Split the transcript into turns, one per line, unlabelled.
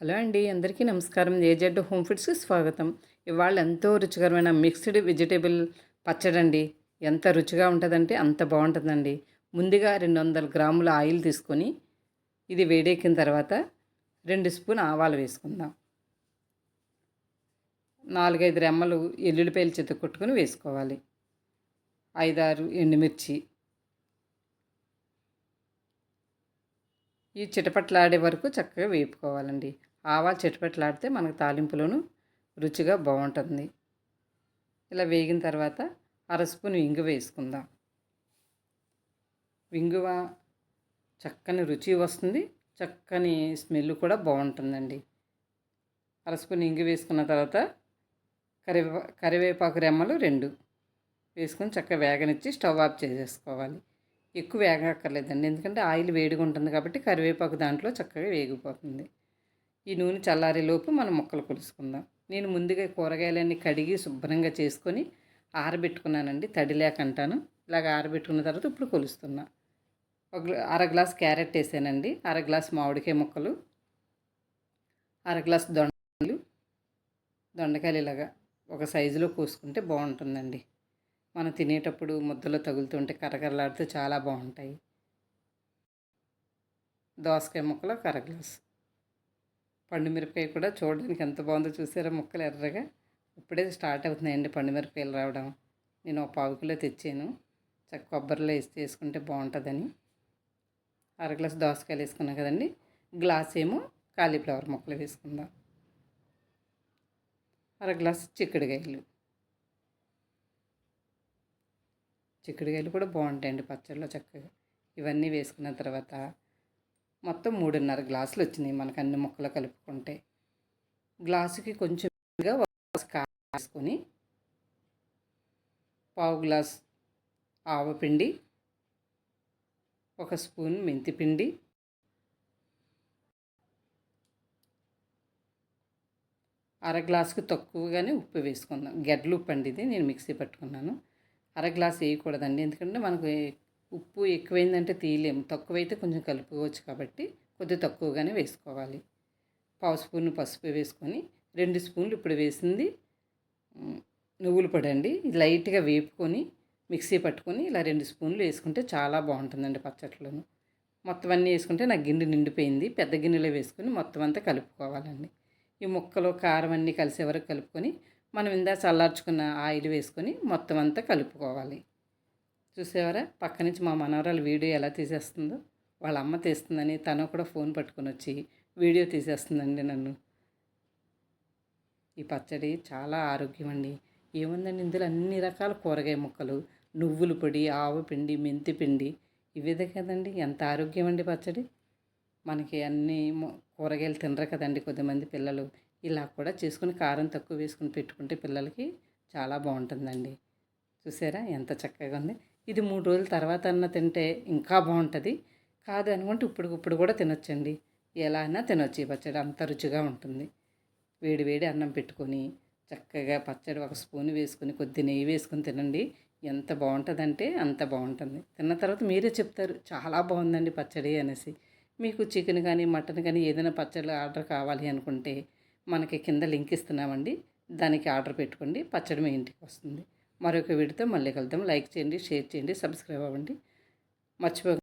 Hello అండి, అందరికీ నమస్కారం. ఏజెడ్ హోమ్ ఫుడ్స్కి స్వాగతం. ఇవాళ ఎంతో రుచికరమైన మిక్స్డ్ వెజిటేబుల్ పచ్చడి అండి. ఎంత రుచిగా ఉంటుందంటే అంత బాగుంటుందండి. ముందుగా 200 గ్రాముల ఆయిల్ తీసుకొని ఇది వేడెక్కిన తర్వాత 2 స్పూన్ ఆవాలు వేసుకుందాం. 4-5 రెమ్మలు ఎల్లుల్లిపాయలు చితకొట్టుకొని వేసుకోవాలి. 5-6 ఎండుమిర్చి. ఈ చిటపట్లాడే వరకు చక్కగా వేపుకోవాలండి. ఆవాలు చిటపట్లాడితే మనకు తాలింపులోను రుచిగా బాగుంటుంది. ఇలా వేగిన తర్వాత 1/2 స్పూన్ ఇంగువ వేసుకుందాం. ఇంగువ చక్కని రుచి వస్తుంది, చక్కని స్మెల్ కూడా బాగుంటుందండి. 1/2 స్పూన్ ఇంగువ వేసుకున్న తర్వాత కరివేపాకు రెమ్మలు 2 వేసుకొని చక్కగా వేగనిచ్చి స్టవ్ ఆఫ్ చేసేసుకోవాలి. ఎక్కువ వేగక్కర్లేదండి, ఎందుకంటే ఆయిల్ వేడిగా ఉంటుంది కాబట్టి కరివేపాకు దాంట్లో చక్కగా వేగిపోతుంది. ఈ నూనె చల్లారేలోపు మనం ముక్కలు కొలుసుకుందాం. నేను ముందుగా కూరగాయలన్నీ కడిగి శుభ్రంగా చేసుకొని ఆరబెట్టుకున్నానండి, తడి లేకంటాను. ఇలాగ ఆరబెట్టుకున్న తర్వాత ఇప్పుడు కొలుస్తున్నా. అర గ్లాస్ క్యారెట్ వేసానండి, అర గ్లాస్ మామిడికాయ ముక్కలు, అర గ్లాస్ దొండకాయలు ఇలాగా ఒక సైజులో కోసుకుంటే బాగుంటుందండి. మనం తినేటప్పుడు ముద్దలో తగులుతుంటే కరకరలాడుతూ చాలా బాగుంటాయి. దోసకాయ ముక్కలు ఒక అర గ్లాసు. పండుమిరపకాయ కూడా చూడడానికి ఎంత బాగుందో చూసారా, ముక్కలు ఎర్రగా. ఇప్పుడే స్టార్ట్ అవుతున్నాయండి పండుమిరపకాయలు రావడం. నేను ఒక 1/4 కిలో తెచ్చాను. కొబ్బరిలో వేసుకుంటే బాగుంటుందని. అర గ్లాసు దోసకాయలు వేసుకున్నాం కదండి. గ్లాస్ ఏమో కాలీఫ్లవర్ ముక్కలు వేసుకుందాం. అర గ్లాసు చిక్కుడుకాయలు కూడా బాగుంటాయండి పచ్చడిలో చక్కగా. ఇవన్నీ వేసుకున్న తర్వాత మొత్తం 3.5 గ్లాసులు వచ్చినాయి మనకు అన్ని ముక్కలు కలుపుకుంటే. గ్లాసుకి కొంచెం వేసుకొని 1/4 గ్లాస్ ఆవపిండి, 1 స్పూన్ మెంతిపిండి, అర గ్లాసుకి తక్కువగానే ఉప్పు వేసుకుందాం. గెడ్డలు ఉప్పు అండి, ఇది నేను మిక్సీ పట్టుకున్నాను. అర గ్లాస్ వేయకూడదండి, ఎందుకంటే మనకు ఉప్పు ఎక్కువైందంటే తీయలేము. తక్కువైతే కొంచెం కలుపుకోవచ్చు కాబట్టి కొద్దిగా తక్కువగానే వేసుకోవాలి. 1/2 స్పూన్ పసుపు వేసుకొని 2 స్పూన్లు ఇప్పుడు వేసింది నువ్వుల పొడి అండి. లైట్గా వేపుకొని మిక్సీ పట్టుకొని ఇలా 2 స్పూన్లు వేసుకుంటే చాలా బాగుంటుందండి పచ్చట్లను. మొత్తం అన్నీ వేసుకుంటే నాకు గిన్నె నిండిపోయింది. పెద్ద గిన్నెలో వేసుకొని మొత్తం అంతా కలుపుకోవాలండి. ఈ ముక్కలు కారం అన్నీ కలిసే వరకు కలుపుకొని మనం ఇందా చల్లార్చుకున్న ఆయిల్ వేసుకొని మొత్తం అంతా కలుపుకోవాలి. చూసేవారా, పక్క నుంచి మా మనవరాలు వీడియో ఎలా తీసేస్తుందో. వాళ్ళ అమ్మ తీస్తుందని తను కూడా ఫోన్ పట్టుకొని వచ్చి వీడియో తీసేస్తుందండి నన్ను. ఈ పచ్చడి చాలా ఆరోగ్యం అండి. ఏముందండి, ఇందులో అన్ని రకాల కూరగాయ ముక్కలు, నువ్వుల పొడి, ఆవపిండి, మెంతి పిండి, ఇవేదే కదండి. ఎంత ఆరోగ్యం అండి పచ్చడి. మనకి అన్ని కూరగాయలు తినరు కదండి కొద్దిమంది పిల్లలు. ఇలా కూడా చేసుకుని కారం తక్కువ వేసుకుని పెట్టుకుంటే పిల్లలకి చాలా బాగుంటుందండి. చూసారా ఎంత చక్కగా ఉంది. ఇది 3 రోజుల తర్వాత అన్న తింటే ఇంకా బాగుంటుంది. కాదు అనుకుంటే ఇప్పుడు కూడా తినొచ్చండి. ఎలా అయినా తినొచ్చు. ఈ పచ్చడి అంత రుచిగా ఉంటుంది. వేడి వేడి అన్నం పెట్టుకొని చక్కగా పచ్చడి 1 స్పూన్ వేసుకొని కొద్ది నెయ్యి వేసుకొని తినండి. ఎంత బాగుంటుందంటే అంత బాగుంటుంది. తిన్న తర్వాత మీరే చెప్తారు చాలా బాగుందండి పచ్చడి అనేసి. మీకు చికెన్ కానీ మటన్ కానీ ఏదైనా పచ్చడి ఆర్డర్ కావాలి అనుకుంటే మనకి కింద లింక్ ఇస్తున్నామండి, దానికి ఆర్డర్ పెట్టుకోండి. పచ్చడి మీ ఇంటికి వస్తుంది. మరొక వీడియోతో మళ్ళీ కలుద్దాం. లైక్ చేయండి, షేర్ చేయండి, సబ్స్క్రైబ్ అవ్వండి. మర్చిపో